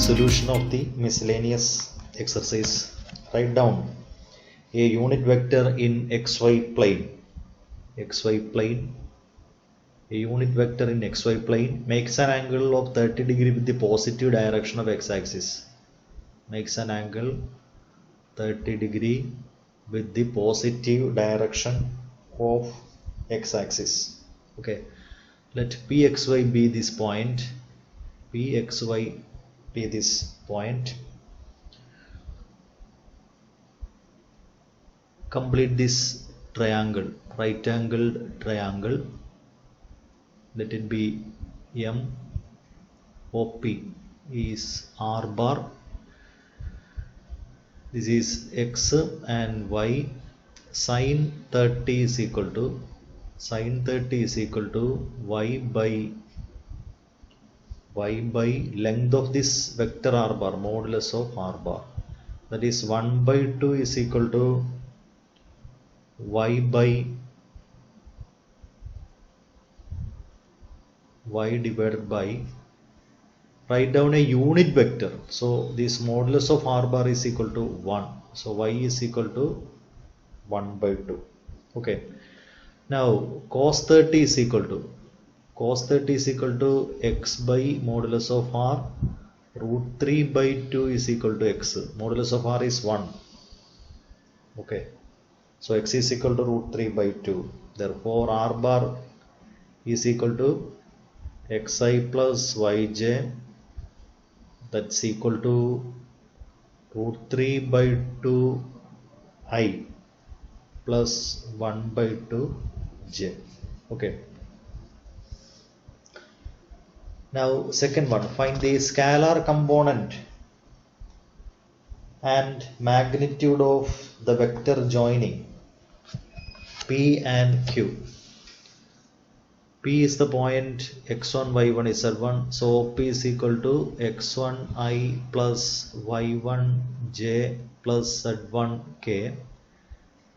Solution of the miscellaneous exercise. Write down a unit vector in xy plane. A unit vector in xy plane makes an angle of 30 degree with the positive direction of x-axis. Makes an angle 30 degree with the positive direction of x-axis. Okay, let pxy be this point. Pxy be this point. Complete this triangle, right angled triangle. Let it be M. OP is R bar. This is x and y. Sin 30 is equal to y by length of this vector r bar, modulus of r bar, that is 1/2 is equal to y by y divided by, write down a unit vector, so this modulus of r bar is equal to 1, so y is equal to 1/2. Okay, now cos 30 is equal to x by modulus of r, root 3/2 is equal to x. Modulus of r is 1. Okay, so x is equal to root 3/2. Therefore r bar is equal to xi plus yj, that's equal to root 3/2 I plus 1/2 j. Okay, now second one, find the scalar component and magnitude of the vector joining P and Q. P is the point x1, y1, z1, so P is equal to x1i plus y1j plus z1k,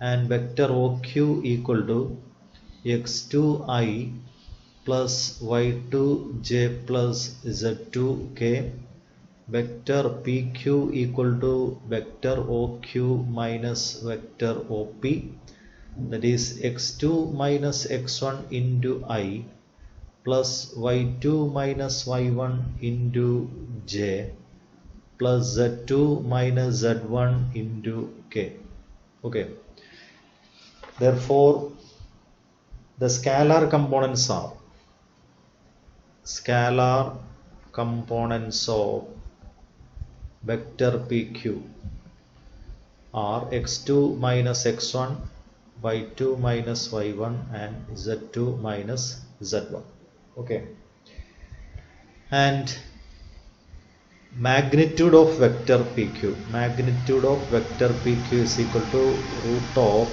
and vector OQ equal to x2i plus y2j plus z2k. Vector PQ equal to vector OQ minus vector OP, that is x2 minus x1 into I plus y2 minus y1 into j plus z2 minus z1 into k. Okay, therefore the scalar components of vector PQ are x2 minus x1, y2 minus y1, and z2 minus z1. Okay, and magnitude of vector PQ is equal to root of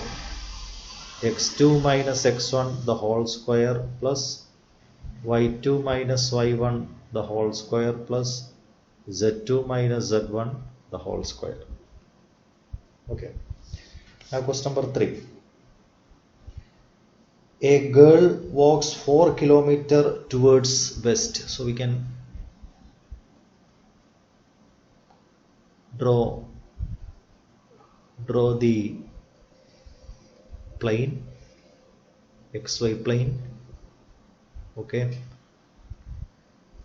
x2 minus x1 the whole square plus y2 minus y1 the whole square plus z2 minus z1 the whole square. Okay, now question number 3. A girl walks 4 kilometers towards west, so we can draw the plane, xy plane. Okay,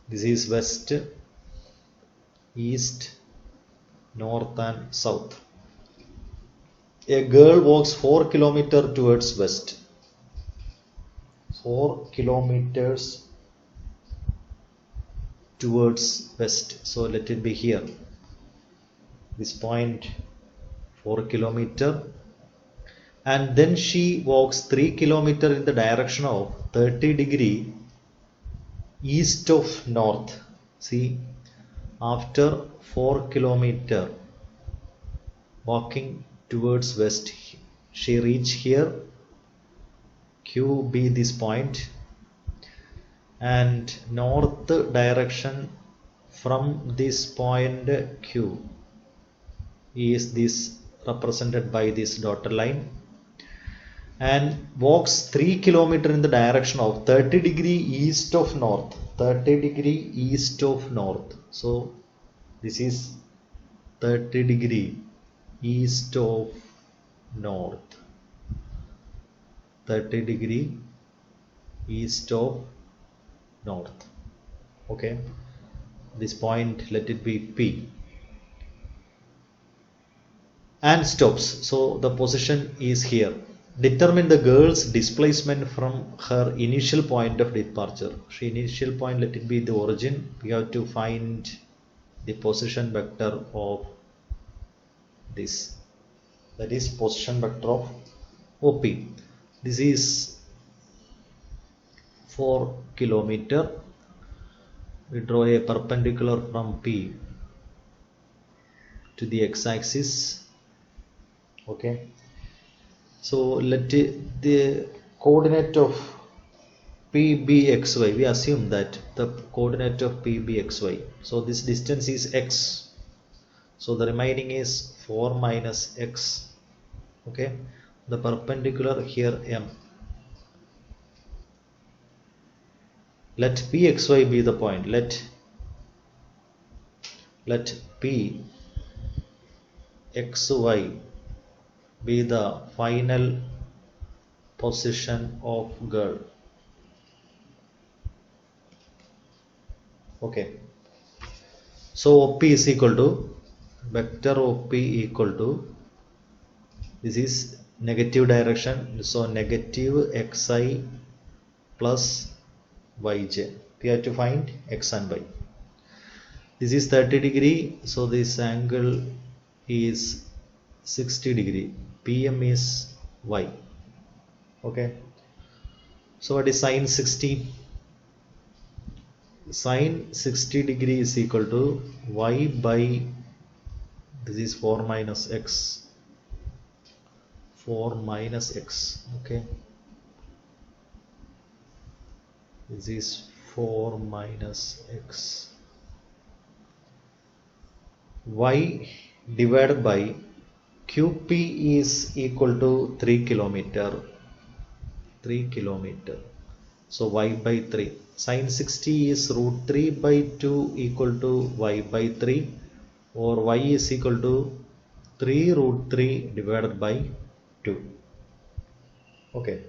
this is west, east, north and south. A girl walks 4 kilometers towards west. 4 kilometers towards west, so let it be here, this point 4 kilometers, and then she walks 3 kilometers in the direction of 30 degree east of north. See, after 4 kilometers walking towards west, she reach here, Q be this point, and north direction from this point Q is this represented by this dotted line, and walks 3 kilometers in the direction of 30 degree east of north. So This is 30 degree east of north. 30 degree east of north. Okay, this point, let it be P, and stops. So the position is here. Determine the girl's displacement from her initial point of departure. She initial point, let it be the origin. We have to find the position vector of this, that is position vector of OP. This is 4 kilometer. We draw a perpendicular from P to the x-axis. Okay, so let it, the coordinate of PBXY, we assume that the coordinate of PBXY, so this distance is x, so the remaining is 4 minus x. Okay, the perpendicular here M. Let PXY be the point. Let PXY be the final position of girl. Okay, so OP is equal to vector OP equal to, this is negative direction, so negative xi plus yj. We have to find x and y. This is 30 degree, so this angle is 60 degree. PM is y. Okay, so what is sine 60? Sine 60 degree is equal to y by, this is 4 minus x. 4 minus x. Okay, this is 4 minus x. Y divided by QP is equal to 3 kilometer. 3 kilometer. So y by 3. Sine 60 is root 3 by 2 equal to y by 3, or y is equal to 3 root 3 divided by 2. Okay.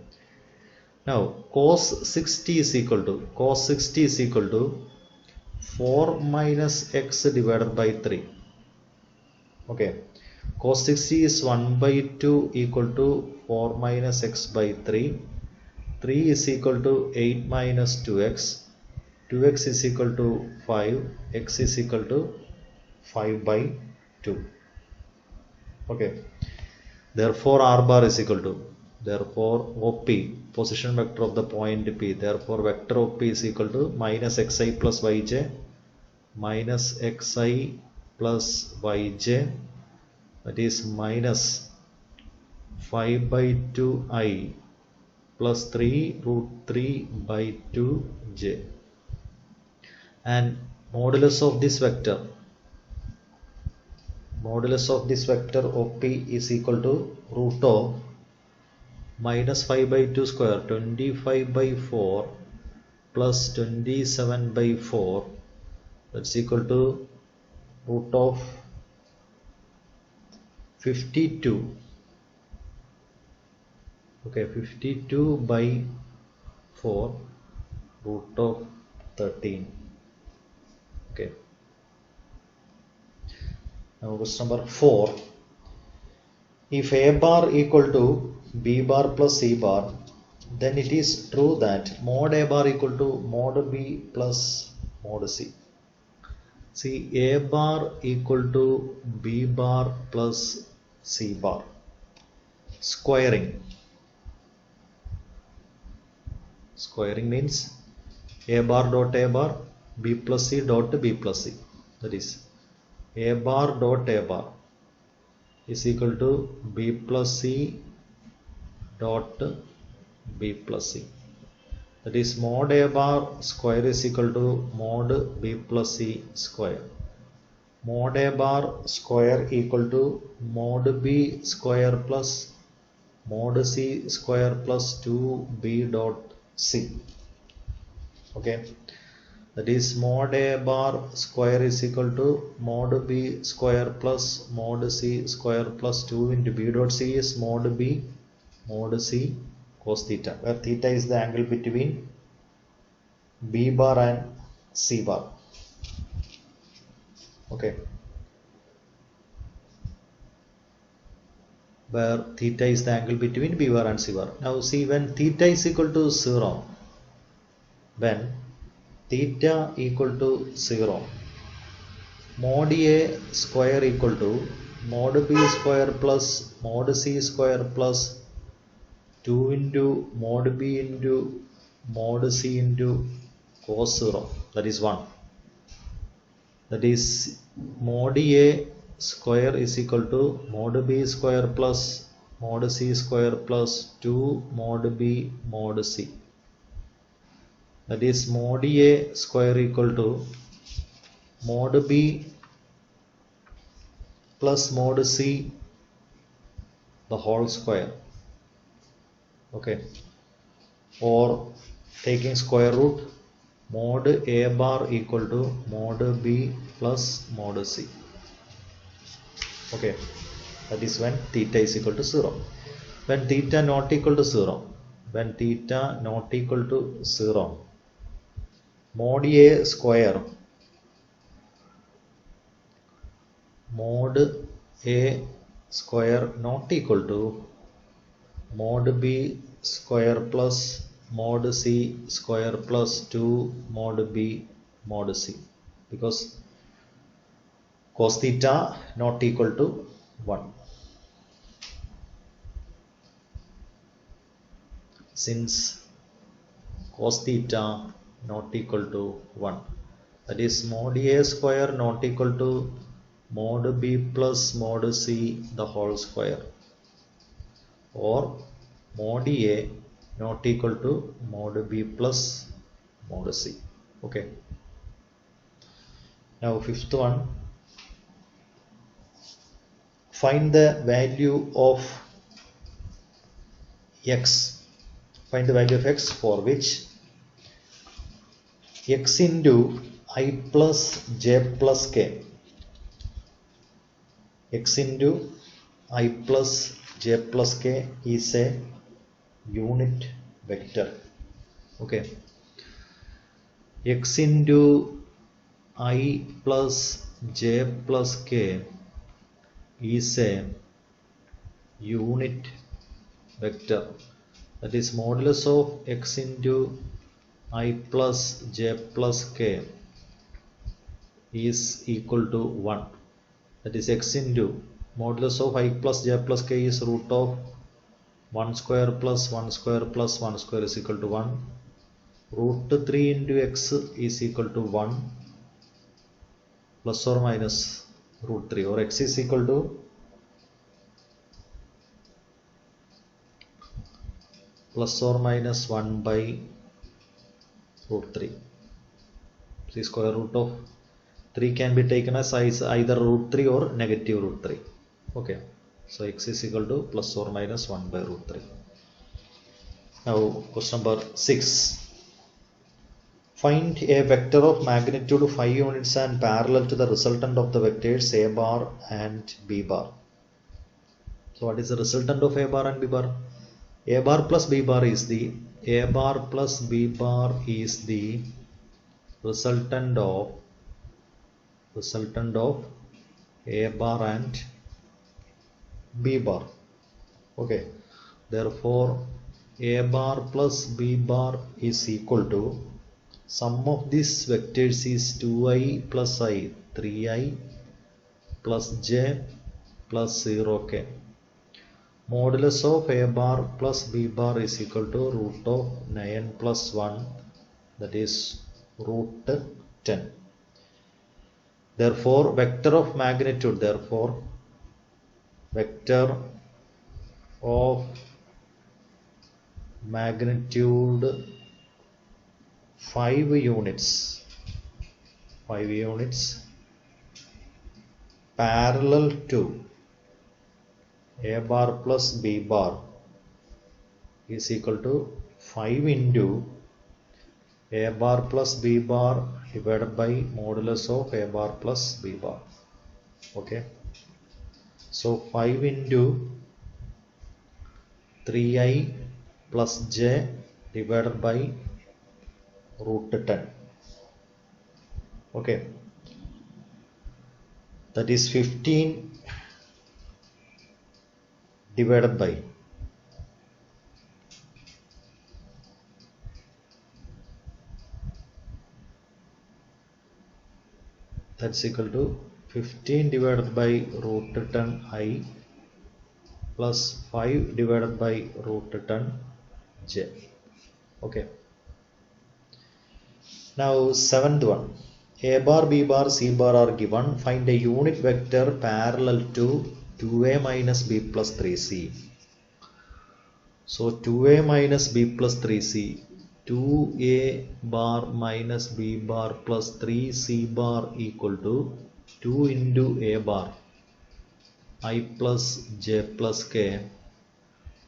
Now cos 60 is equal to, 4 minus x divided by 3. Okay, cos 60 is 1 by 2 equal to 4 minus x by 3. 3 is equal to 8 minus 2x. 2x is equal to 5. X is equal to 5 by 2. Okay, therefore R bar is equal to, therefore OP, position vector of the point P, therefore vector OP is equal to minus xi plus yj, minus xi plus yj, that is minus 5 by 2i plus 3 root 3 by 2j, and modulus of this vector OP is equal to root of minus 5 by 2 square, 25 by 4 plus 27 by 4, that's equal to root of 52. Okay, 52 by 4 root of 13. Okay, now question number 4. If A bar equal to B bar plus C bar, then it is true that mod A bar equal to mod B plus mod C. See, A bar equal to B bar plus C bar. Squaring means A bar dot A bar, B plus C dot B plus C. That is A bar dot A bar is equal to B plus C dot B plus C. That is mod A bar square is equal to mod B plus C square. Mod A bar square equal to mod B square plus mod C square plus 2B dot C. Okay, That is mod A bar square is equal to mod B square plus mod C square plus 2 into B dot C is mod B mod C cos theta, where theta is the angle between B bar and C bar. Okay, where theta is the angle between B bar and C bar. Now see, when theta is equal to 0, when theta equal to 0, mod A square equal to mod B square plus mod C square plus 2 into mod B into mod C into cos 0, that is 1. That is mod A square is equal to mod B square plus mod C square plus 2 mod B mod C. That is mod A square equal to mod B plus mod C the whole square. Okay, or taking square root, mod A bar equal to mod B plus mod C. Okay, that is when theta is equal to 0. When theta not equal to 0, when theta not equal to 0, mod A square, mod A square not equal to mod B square plus mod C square plus 2 mod B mod C, because cos theta not equal to 1. Since cos theta not equal to 1, that is mod A square not equal to mod B plus mod C the whole square, or mod A not equal to mod B plus mod C. Okay, now fifth one, find the value of x. Find the value of x for which x into I plus j plus k, x into I plus j plus k is a unit vector. Okay, x into I plus j plus k is a unit vector. That is modulus of x into I plus j plus k is equal to 1. That is x into modulus of I plus j plus k is root of 1 square plus 1 square plus 1 square is equal to 1. Root 3 into x is equal to 1 plus or minus root 3, or x is equal to plus or minus 1 by root 3. See, square root of 3 can be taken as either root 3 or negative root 3. Okay, so x is equal to plus or minus 1 by root 3. Now question number 6. Find a vector of magnitude 5 units and parallel to the resultant of the vectors a bar and b bar. So what is the resultant of a bar and b bar? A bar plus b bar is the resultant of a bar and b bar. Okay, therefore a bar plus b bar is equal to sum of these vectors is 2i plus I, 3i plus j plus 0k. Modulus of a bar plus b bar is equal to root of 9 plus 1, that is root 10. Therefore vector of magnitude, vector of magnitude 5 units parallel to a bar plus b bar is equal to 5 into a bar plus b bar divided by modulus of a bar plus b bar. Okay, so 5 into 3i plus j divided by root 10. Okay, that is 15 divided by that's equal to 15 divided by root 10 I plus 5 divided by root 10 j. Okay, now seventh one, a bar, b bar, c bar are given. Find a unit vector parallel to 2a minus b plus 3c. So 2a minus b plus 3c, 2a bar minus b bar plus 3c bar equal to 2 into a bar I plus j plus k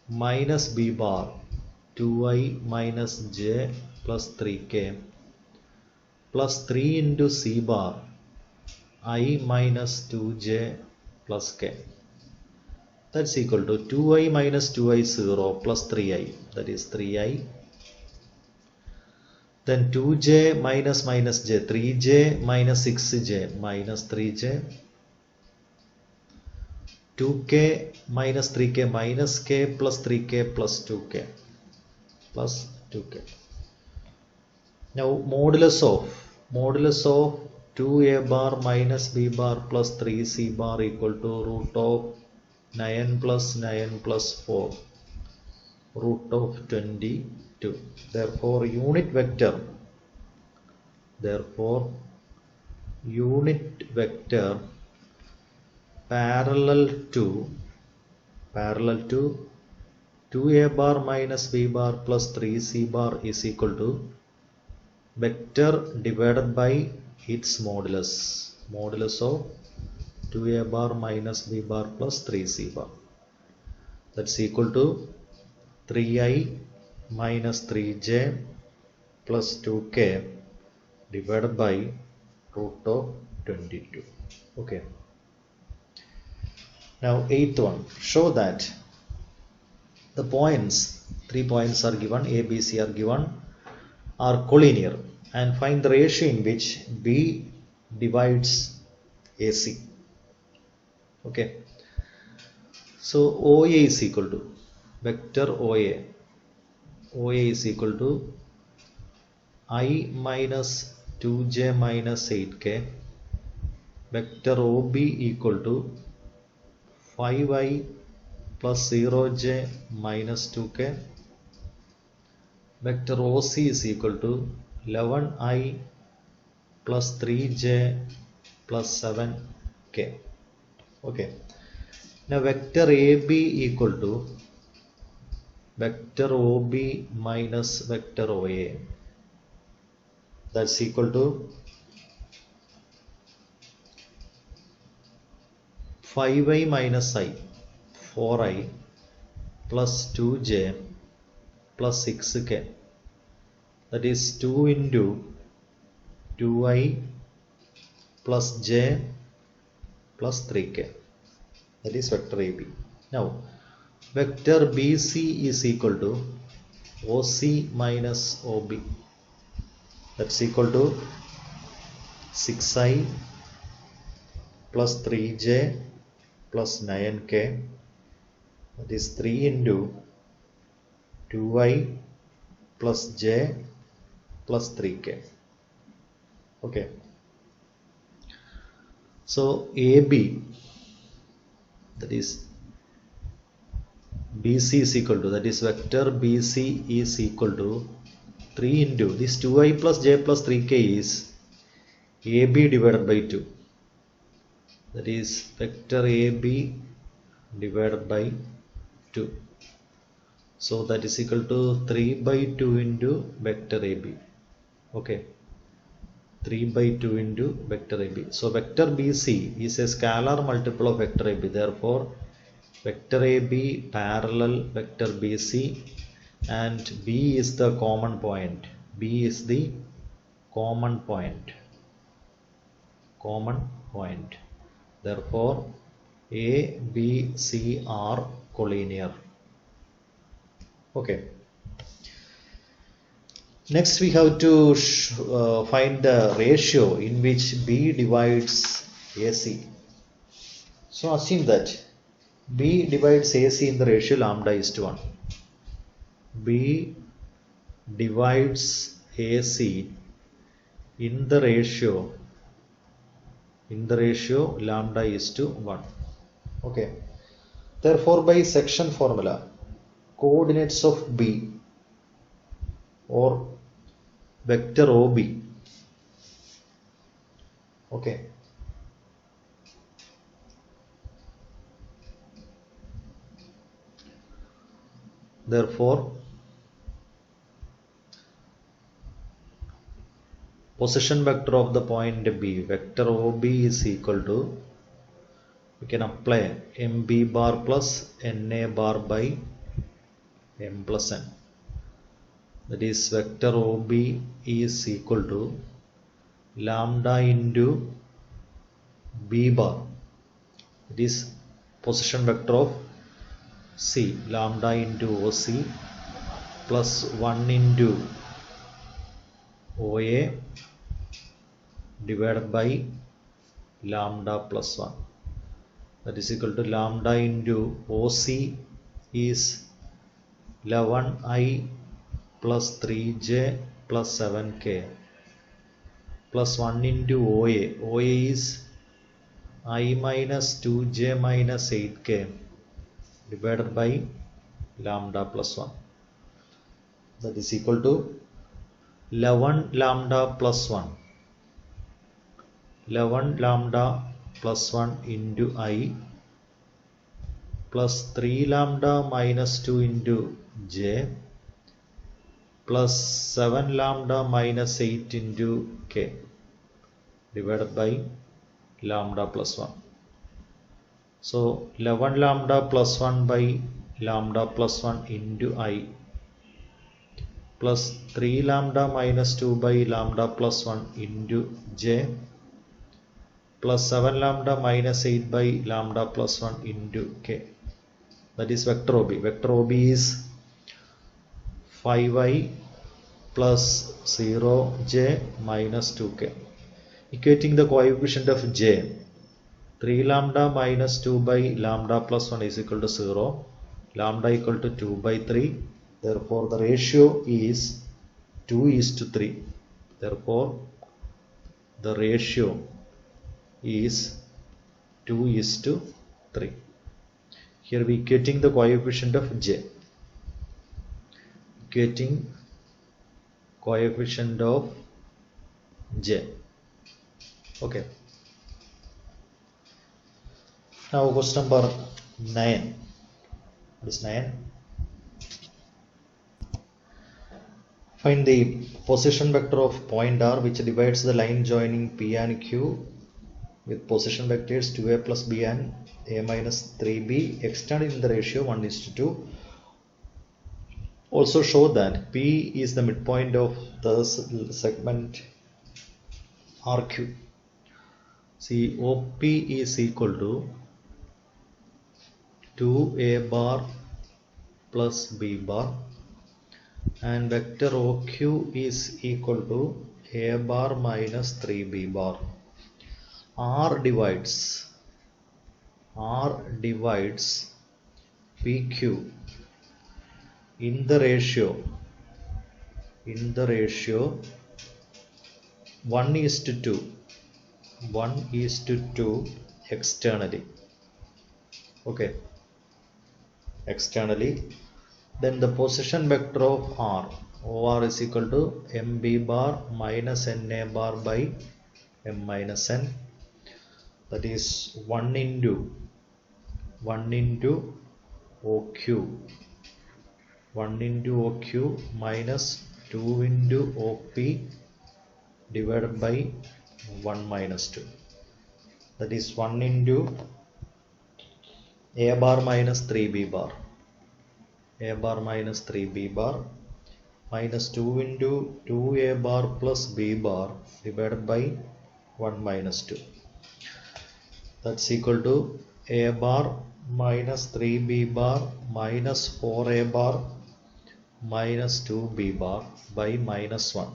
minus b bar 2i minus j plus 3k plus 3 into c bar I minus 2j plus k. That's equal to 2i minus 2i 0 plus 3i, that is 3i. Then 2j minus minus j, 3j minus 6j minus 3j. 2k minus 3k minus k plus 3k plus 2k plus 2k. Now modulus of 2a bar minus b bar plus 3c bar equal to root of 9 plus 9 plus 4 root of 22. Therefore unit vector parallel to 2a bar minus b bar plus 3c bar is equal to vector divided by its modulus of 2a bar minus b bar plus 3c bar. That's equal to 3i minus 3j plus 2k divided by root of 22. Okay. Now eighth one, show that the points, 3 points are given, a, b, c are given, are collinear, and find the ratio in which b divides ac. Okay, so OA is equal to vector OA is equal to I minus 2j minus 8k, vector OB equal to 5i plus 0j minus 2k, vector OC is equal to 11i plus 3j plus 7k. Okay, now vector AB equal to vector OB minus vector OA, that's equal to 5i minus I, 4i plus 2j plus 6k, that is 2 into 2i plus j plus 3k, that is vector AB. Now vector BC is equal to OC minus OB, that's equal to 6i plus 3j plus 9k, that is 3 into 2i plus j plus 3k. Okay, so AB, that is BC is equal to, that is vector BC is equal to 3 into this 2i plus j plus 3k is AB divided by 2, that is vector AB divided by 2. So that is equal to 3 by 2 into vector AB. Okay, 3 by 2 into vector AB. So vector BC is a scalar multiple of vector AB. Therefore vector AB parallel vector BC, and B is the common point. B is the common point. Therefore, A, B, C are collinear. Okay. Next, we have to find the ratio in which B divides AC. So assume that B divides AC in the ratio lambda is to 1. B divides AC in the ratio lambda is to 1. Okay. Therefore, by section formula, coordinates of B or vector OB, okay, therefore position vector of the point B, vector OB is equal to, we can apply MB bar plus NA bar by M plus N. That is, vector OB is equal to lambda into B bar. It is position vector of C, lambda into OC plus 1 into OA divided by lambda plus 1. That is equal to lambda into OC is 11I plus 3J plus 7K plus 1 into OA. OA is I minus 2J minus 8K divided by lambda plus 1. That is equal to 11 lambda plus 1. 11 lambda plus 1 into I plus 3 lambda minus 2 into J plus 7 lambda minus 8 into K divided by lambda plus 1. So 11 lambda plus 1 by lambda plus 1 into I plus 3 lambda minus 2 by lambda plus 1 into J plus 7 lambda minus 8 by lambda plus 1 into K. That is vector OB. Vector OB is 5I plus 0J minus 2K. Equating the coefficient of J, 3 lambda minus 2 by lambda plus 1 is equal to 0. Lambda equal to 2 by 3. Therefore, the ratio is 2:3. Therefore, the ratio is 2:3. Here we getting the coefficient of J. Getting coefficient of J. Okay. Now question number 9. What is 9? Find the position vector of point R which divides the line joining P and Q with position vectors 2A plus B and A minus 3B extended in the ratio 1:2. Also show that P is the midpoint of the segment RQ. See, OP is equal to 2A bar plus B bar and vector OQ is equal to A bar minus 3B bar. R divides PQ in the ratio 1:2 externally. Okay, externally. Then the position vector of R, OR is equal to MB bar minus NA bar by M minus N. That is 1 into OQ. 1 into OQ minus 2 into OP divided by 1 minus 2. That is 1 into A bar minus 3B bar. A bar minus 3B bar minus 2 into 2a bar plus b bar divided by 1 minus 2. That's equal to a bar minus 3b bar minus 4a bar minus 2b bar by minus 1.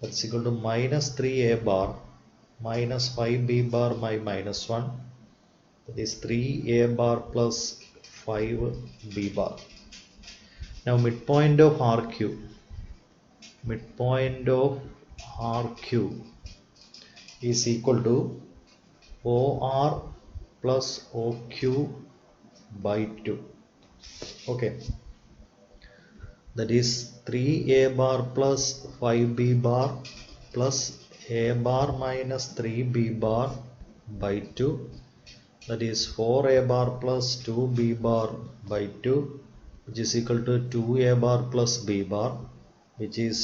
That's equal to minus 3a bar minus 5b bar by minus 1. That is 3a bar plus 5b bar. Now midpoint of RQ is equal to OR plus OQ by 2. Okay, that is 3a bar plus 5b bar plus a bar minus 3b bar by 2. That is 4a bar plus 2b bar by 2, which is equal to 2a bar plus b bar, which is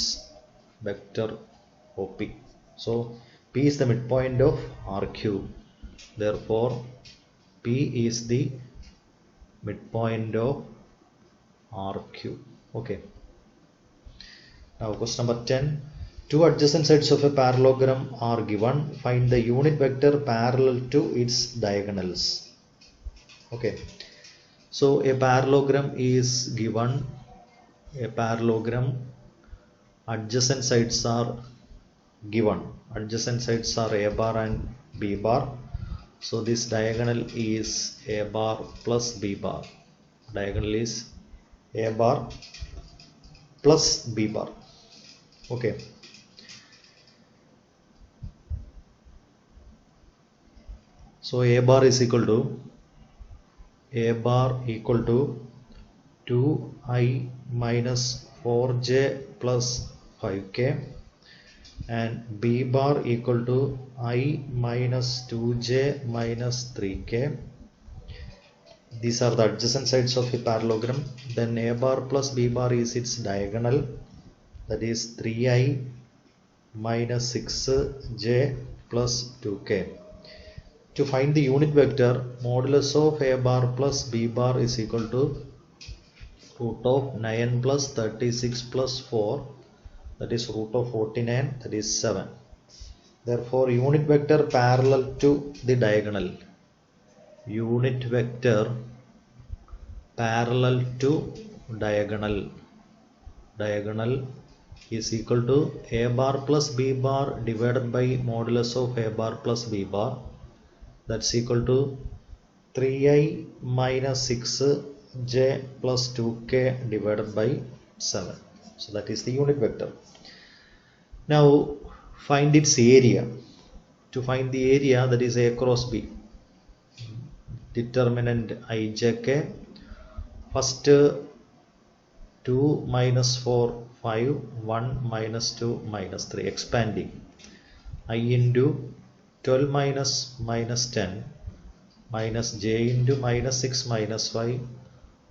vector OP. So P is the midpoint of RQ. Therefore P is the midpoint of RQ. Okay. Now question number 10. Two adjacent sides of a parallelogram are given. Find the unit vector parallel to its diagonals. Okay. So a parallelogram is given. A parallelogram, adjacent sides are given. Adjacent sides are a bar and b bar. So this diagonal is a bar plus b bar. Diagonal is a bar plus b bar. Okay. So a bar is equal to 2i minus 4j plus 5k, and b bar equal to I minus 2j minus 3k. These are the adjacent sides of a parallelogram. Then a bar plus b bar is its diagonal, that is 3i minus 6j plus 2k. To find the unit vector, modulus of a bar plus b bar is equal to root of 9 plus 36 plus 4, that is root of 49, that is 7. Therefore unit vector parallel to the diagonal, unit vector parallel to diagonal is equal to a bar plus b bar divided by modulus of a bar plus b bar, that's equal to 3i minus 6j plus 2k divided by 7. So that is the unit vector. Now find its area. To find the area, that is a cross b, determinant ijk. First 2 minus 4 5, 1 minus 2 minus 3, expanding. I into 12 minus minus 10 minus j into minus 6 minus 5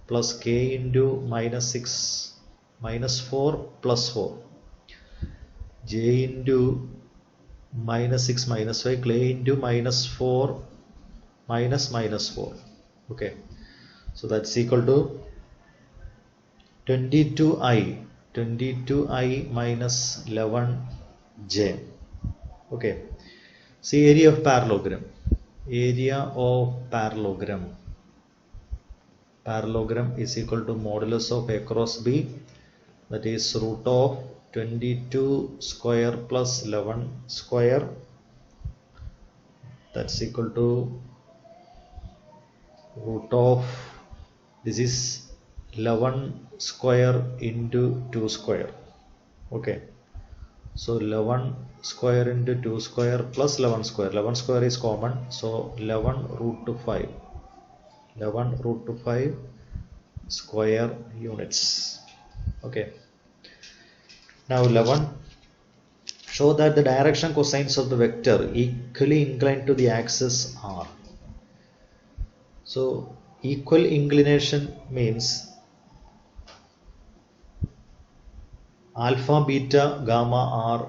plus k into minus 6 minus 4 plus 4, j into minus 6 minus 5, k into minus 4 minus minus 4. Okay, so that's equal to 22i minus 11j. Okay, see area of parallelogram. Parallelogram is equal to modulus of a cross b, that is root of 22 square plus 11 square, that's equal to root of, this is 11 square into 2 square. Okay, so 11 square into 2 square plus 11 square. 11 square is common, so 11 root to 5. 11 root to 5 square units. Okay. Now 11. Show that the direction cosines of the vector equally inclined to the axis r. So equal inclination means alpha, beta, gamma are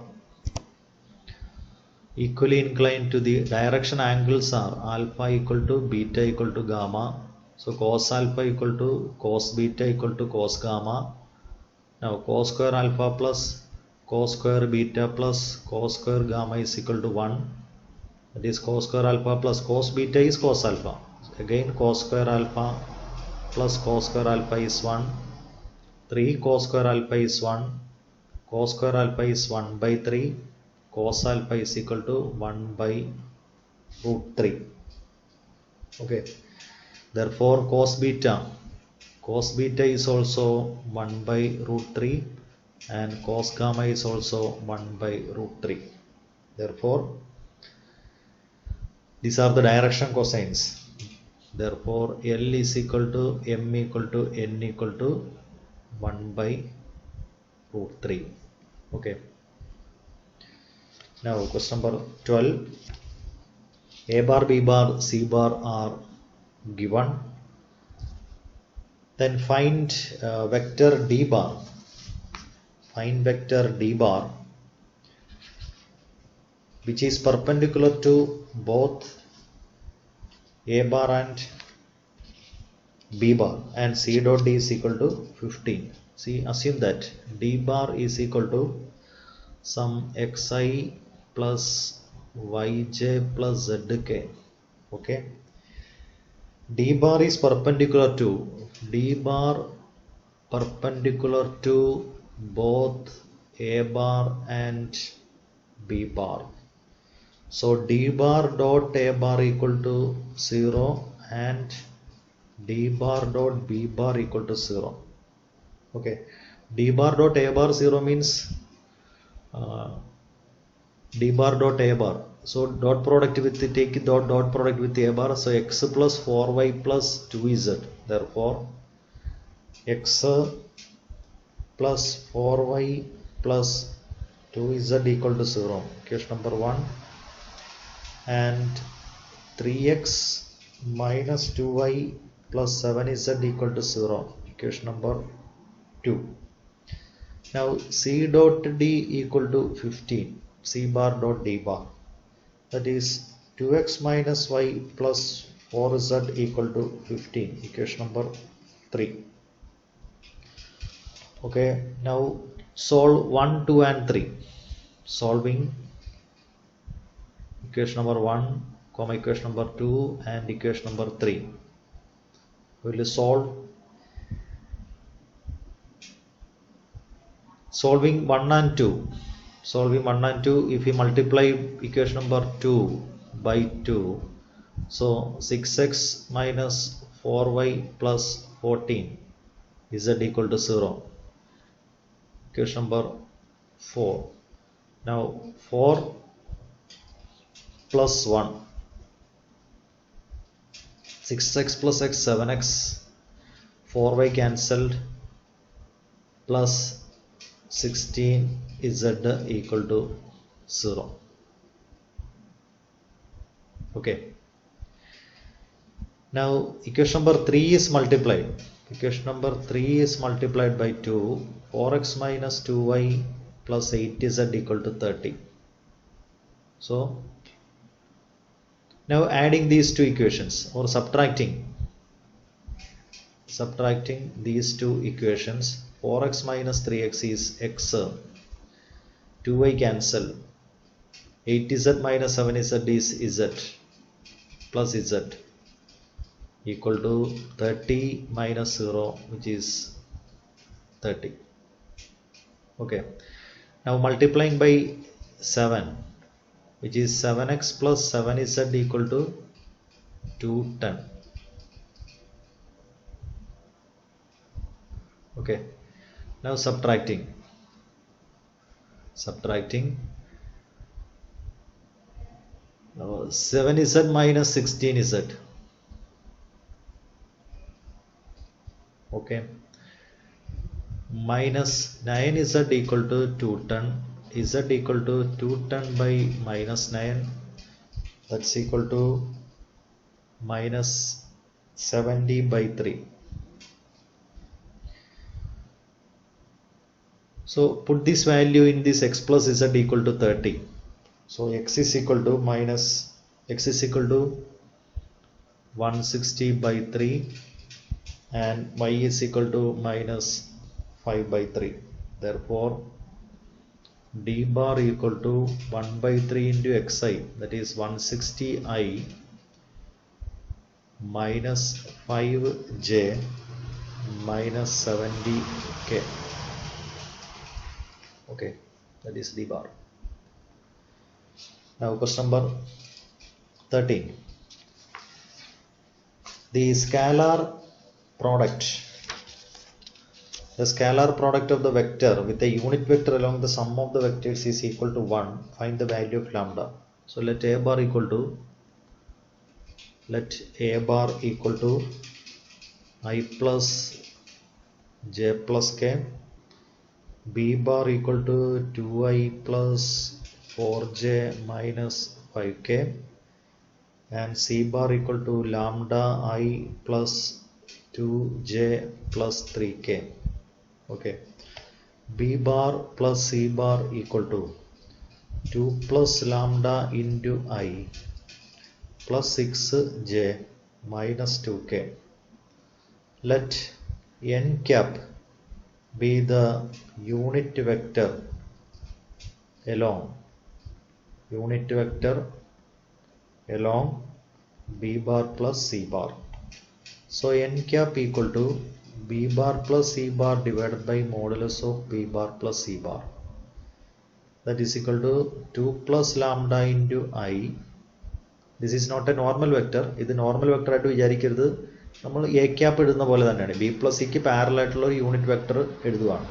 equally inclined to the direction. Angles are alpha equal to beta equal to gamma. So cos alpha equal to cos beta equal to cos gamma. Now cos square alpha plus cos square beta plus cos square gamma is equal to 1. That is cos square alpha plus cos beta is cos alpha. Again cos square alpha plus cos square alpha is 1. 3 cos square alpha is 1. Cos square alpha is 1 by 3. Cos alpha is equal to 1 by root 3. Okay. Therefore cos beta is also 1 by root 3 and cos gamma is also 1 by root 3. Therefore these are the direction cosines. Therefore L is equal to M equal to N equal to 1 by root 3. Okay. Now question number 12. A bar, B bar, C bar are given. Then find vector D bar. Find vector D bar which is perpendicular to both A bar and B bar, and C dot D is equal to 15. See, assume that D bar is equal to some xi plus yj plus zk. Okay. D bar is perpendicular to both A bar and B bar. So D bar dot A bar equal to 0 and D bar dot B bar equal to 0. Okay. D bar dot A bar 0 means D bar dot A bar. So dot product with take dot product with A bar. So x plus 4y plus 2z. Therefore x plus 4y plus 2z equal to 0. Equation number 1. And 3x minus 2y plus 7z equal to 0. Equation number 2. Now C dot D equal to 15. C bar dot D bar. That is 2x minus y plus 4z equal to 15. Equation number 3. Okay. Now solve 1, 2 and 3. Solving equation number 1, comma equation number 2 and equation number 3. We will solve. Solving 1 and 2. Solving 1 and 2, if we multiply equation number 2 by 2, so 6x minus 4y plus 14 z equal to 0. Equation number 4. Now 4 plus 1, 6x plus x, 7x, 4y cancelled, plus 16 z equal to 0. Okay. Now equation number 3 is multiplied. Equation number 3 is multiplied by 2. 4x minus 2y plus 8z equal to 30. So now adding these two equations or subtracting these two equations. 4x minus 3x is x, 2y cancel, 8z minus 7z is z plus z equal to 30 minus 0, which is 30. Okay. Now multiplying by 7, which is 7x plus 7z equal to 210. Okay. Now subtracting 7z minus 16z. Okay. Minus 9z equal to 210. Z equal to 210 by minus 9. That's equal to minus 70 by 3. So put this value in this x plus z equal to 30. So x is equal to 160 by 3 and y is equal to minus 5 by 3. Therefore d bar equal to 1 by 3 into xi, that is 160i minus 5j minus 70k. Okay, that is d bar. Now question number 13. The scalar product of the vector with a unit vector along the sum of the vectors is equal to 1. Find the value of lambda. So let a bar equal to I plus j plus k, b bar equal to 2i plus 4j minus 5k, and c bar equal to lambda I plus 2j plus 3k. Okay, b bar plus c bar equal to 2 plus lambda into I plus 6j minus 2k. Let n cap be the unit vector along b bar plus c bar. So n cap equal to b bar plus c bar divided by modulus of b bar plus c bar, that is equal to 2 plus lambda into I. This is not a normal vector. ഇത് normal vector ആയിട്ട് വിചാരിക്കരുത്. നമ്മൾ A cap ഇടുന്ന പോലെ തന്നെയാണ്. B plus സിക്ക് parallel ആയിട്ടുള്ള ഒരു യൂണിറ്റ് വെക്ടർ എഴുതുകയാണ്.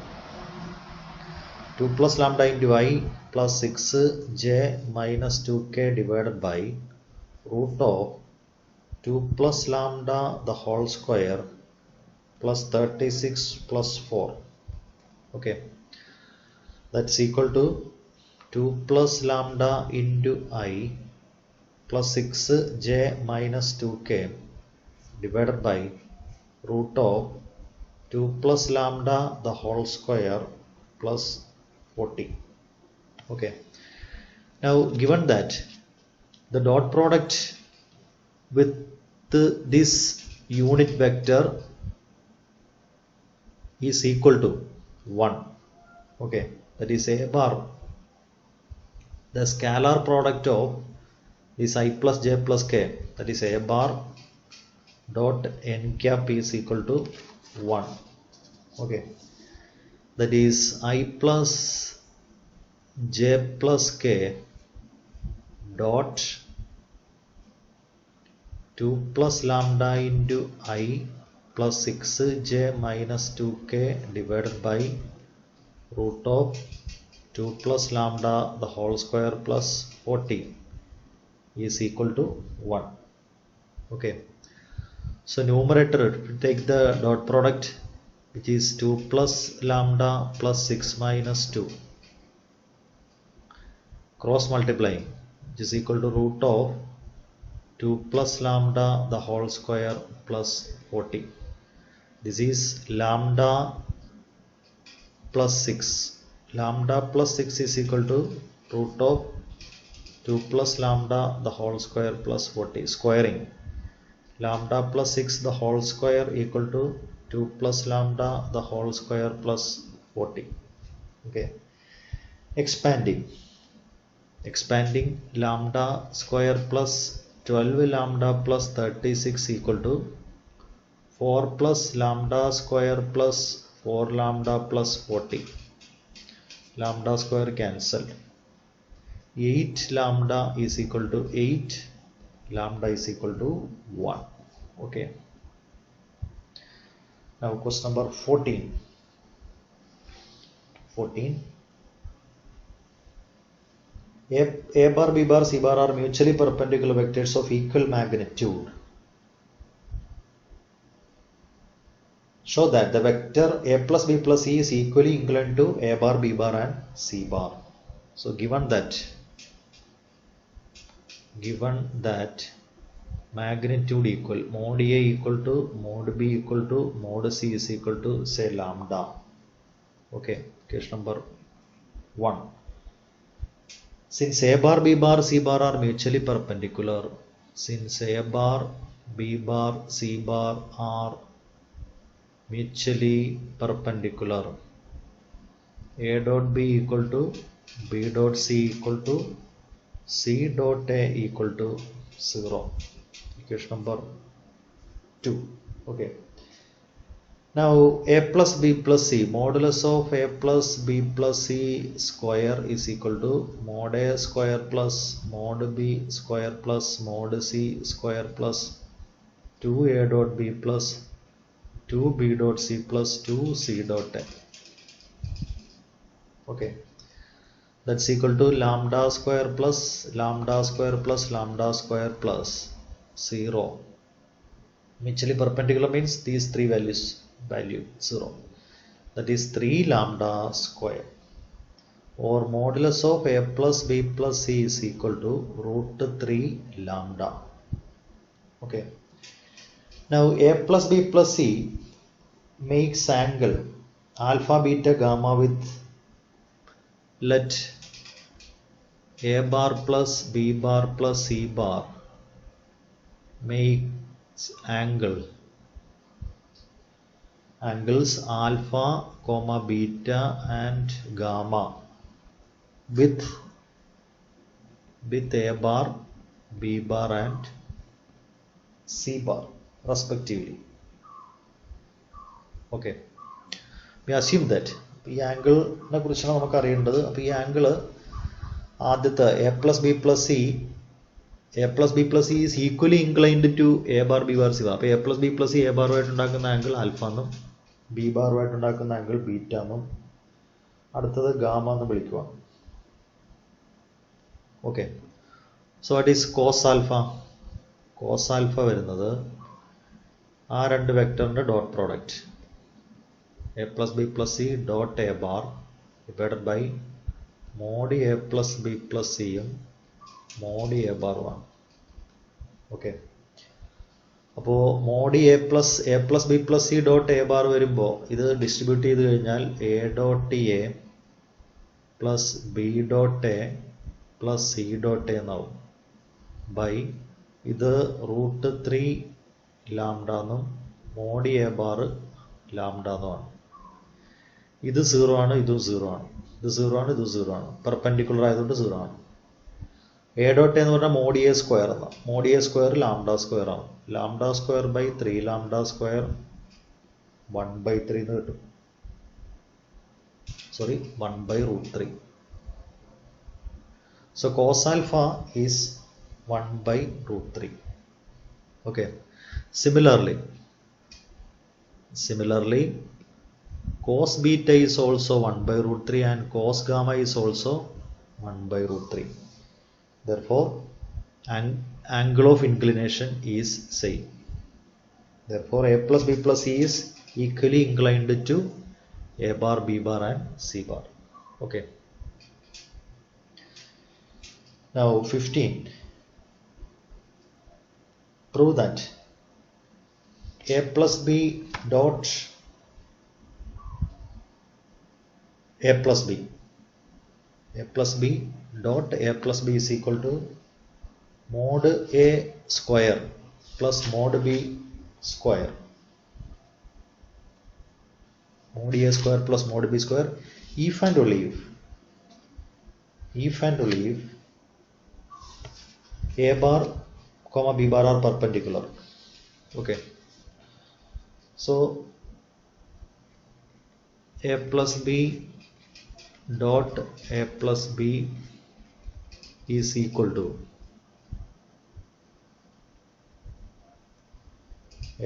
2 plus lambda into I plus 6j minus 2k divided by root of 2 plus lambda the whole square plus 36 plus 4. Okay, that's equal to 2 plus lambda into I plus 6j minus 2k divided by root of 2 plus lambda the whole square plus 40. Okay, now given that the dot product with this unit vector is equal to 1. Okay, that is a bar. The scalar product of this I plus j plus k, that is a bar dot n cap is equal to 1. Okay, that is I plus j plus k dot 2 plus lambda into I plus 6j minus 2k divided by root of 2 plus lambda the whole square plus 40 is equal to 1. Okay, so numerator, take the dot product, which is 2 plus lambda plus 6 minus 2, cross multiplying, which is equal to root of 2 plus lambda the whole square plus 40. This is lambda plus 6. Lambda plus 6 is equal to root of 2 plus lambda the whole square plus 40. Squaring lambda plus 6 the whole square equal to 2 plus lambda the whole square plus 40. Okay, expanding lambda square plus 12 lambda plus 36 equal to 4 plus lambda square plus 4 lambda plus 40. Lambda square cancelled. 8 lambda is equal to 8. Lambda is equal to 1. Okay, now question number 14. A bar, B bar, C bar are mutually perpendicular vectors of equal magnitude. Show that the vector A plus B plus C is equally inclined to A bar, B bar and C bar. So given that magnitude equal, mod A equal to mod B equal to mod C is equal to say lambda. Okay, case number 1. Since A bar, B bar, C bar are mutually perpendicular, since A bar, B bar, C bar are mutually perpendicular, A dot B equal to B dot C equal to C dot A equal to 0. Equation number 2. Okay. Now A plus B plus C, modulus of A plus B plus C square is equal to mod A square plus mod B square plus mod C square plus 2A dot B plus 2B dot C plus 2C dot A. Okay, that's equal to lambda square plus lambda square plus lambda square plus 0. Mutually perpendicular means these three values value 0. That is 3 lambda square, or modulus of A plus B plus C is equal to root 3 lambda. Okay. Now A plus B plus C makes angle alpha beta gamma with, let A bar plus B bar plus C bar makes angles alpha comma beta and gamma with A bar, B bar and C bar respectively. Okay, we assume that ഈ ആംഗിളിനെ കുറിച്ചാണ് നമുക്ക് അറിയേണ്ടത്. അപ്പോൾ ഈ angle ആദ്യത്തെ A plus B plus C is equally inclined to A bar B bar C bar. അപ്പോൾ A plus B plus C A ബാറുമായിട്ട് ഉണ്ടാക്കുന്ന ആംഗിൾ ആൽഫ എന്നും B ബാറുമായിട്ട് ഉണ്ടാക്കുന്ന ആംഗിൾ ബീറ്റ എന്നും അടുത്തത് ഗാമ എന്ന് വിളിക്കുക. Okay, so what is cos alpha? Cos alpha വരുന്നത് ആ രണ്ട് വെക്ടറിൻ്റെ dot product A plus B plus C dot A bar divided by mod A plus B plus C യും mod A bar ആണ്. ഓക്കെ, അപ്പോൾ mode A plus B plus C dot A bar വരുമ്പോൾ ഇത് distribute ചെയ്ത് കഴിഞ്ഞാൽ A dot A plus B dot A plus C dot A എന്നാവും by ഇത് root 3 lambda എന്നും മോഡ് A bar ലാംഡ എന്നുമാണ്. ഇത് 0 ആണ്, ഇതും 0 ആണ്, ഇത് 0 ആണ്, ഇതും 0 ആണ്, പെർപെൻഡിക്കുലർ ആയതുകൊണ്ട് 0 ആണ്. എ ഡോട്ട് എന്ന് പറഞ്ഞാൽ മോഡ് എ സ്ക്വയർ എന്നാണ്. Mod A square lambda square ആണ്. Lambda square by 3 lambda square 1/3 എന്ന് കിട്ടും. Sorry, 1/√3. So cos alpha is 1/√3. Okay, similarly cos beta is also 1/√3 and cos gamma is also 1/√3. Therefore angle of inclination is same. Therefore A plus B plus C is equally inclined to A bar, B bar and C bar. Okay, now 15, prove that A plus B dot A plus B dot A plus B is equal to mod A square plus mod B square. Mod A square plus mod B square if and only if A bar comma B bar are perpendicular. Okay, so A plus B dot A plus B is equal to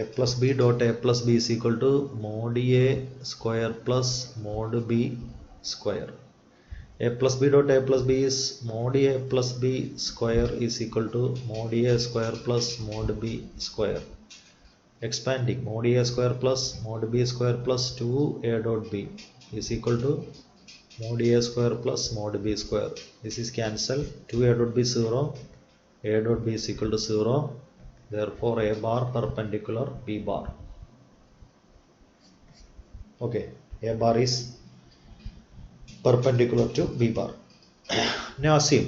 A plus B dot A plus B is equal to mod A square plus mod B square. A plus B dot A plus B is mod A plus B square is equal to mod A square plus mod B square. Expanding, mod A square plus mod B square plus 2A dot B is equal to mod A square plus mod B square. This is cancelled. 2A dot B 0. A dot B is equal to 0. Therefore A bar perpendicular B bar. Okay, A bar is perpendicular to B bar. Now assume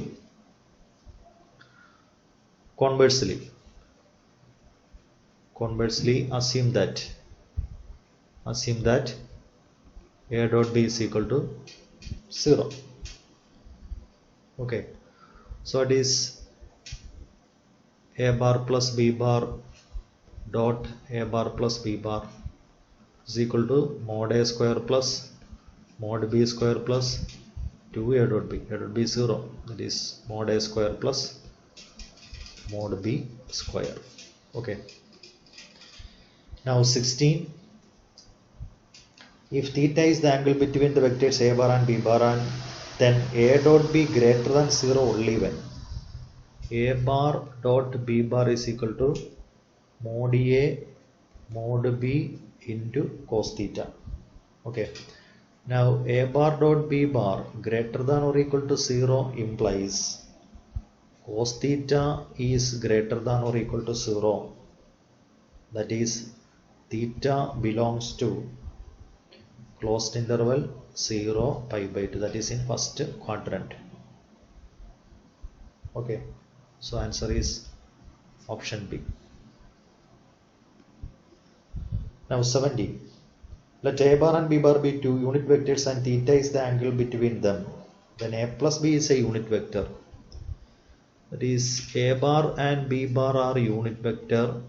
conversely assume that A dot B is equal to 0. Okay, so it is a bar plus b bar dot a bar plus b bar is equal to mod a square plus mod b square plus 2a dot b. A dot b 0, that is mod a square plus mod b square. Okay, now 16, if theta is the angle between the vectors a bar and b bar, and then a dot b greater than 0 only when a bar dot b bar is equal to mod a mod b into cos theta. Okay, now a bar dot b bar greater than or equal to 0 implies cos theta is greater than or equal to 0, that is theta belongs to closed interval 0 pi by 2, that is in first quadrant. Okay, so answer is option B. Now 17, let a bar and b bar be two unit vectors and theta is the angle between them, then a plus b is a unit vector. That is a bar and b bar are unit vector.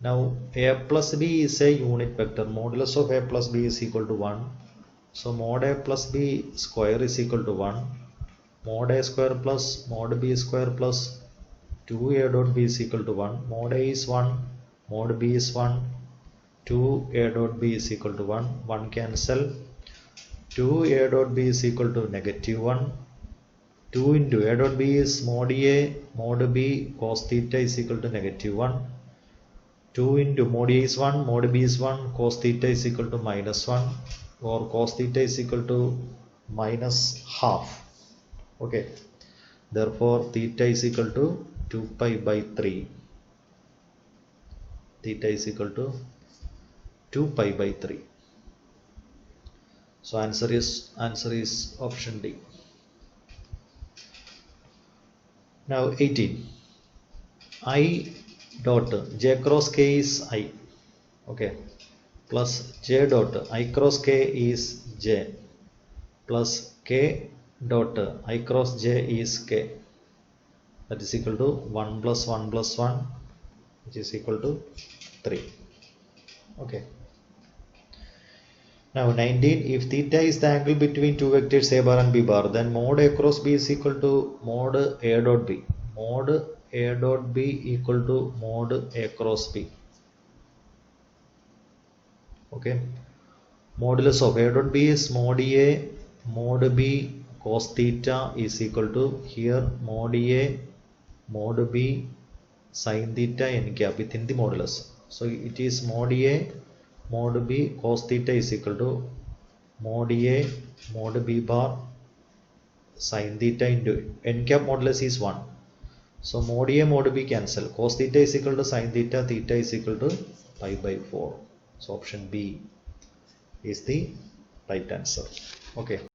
Now a plus b is a unit vector. Modulus of a plus b is equal to 1. So mod a plus b square is equal to 1. Mod a square plus mod b square plus 2a dot b is equal to 1. Mod a is 1. Mod b is 1. 2a dot b is equal to 1. 1 cancel. 2a dot b is equal to negative 1. 2 into a dot b is mod a mod b cos theta is equal to negative 1. 2 into mod a is 1, mod b is 1, cos theta is equal to minus 1, or cos theta is equal to minus half. Okay, therefore theta is equal to 2 pi by 3. Theta is equal to 2 pi by 3. So answer is option D. Now 18, I dot j cross k is I, okay, plus j dot I cross k is j, plus k dot I cross j is k, that is equal to 1 plus 1 plus 1, which is equal to 3. Okay, now 19, if theta is the angle between two vectors a bar and b bar, then mod a cross b is equal to mod a dot b. Mod a dot b equal to mod a cross b. Okay, modulus of a dot b is mod a mod b cos theta is equal to here mod a mod b sin theta n cap within the modulus. So it is mod a mod b cos theta is equal to mod a mod b bar sin theta into n cap modulus is 1. So mod a mod b cancel. Cos theta is equal to sin theta. Theta is equal to pi by 4. So option B is the right answer. Okay.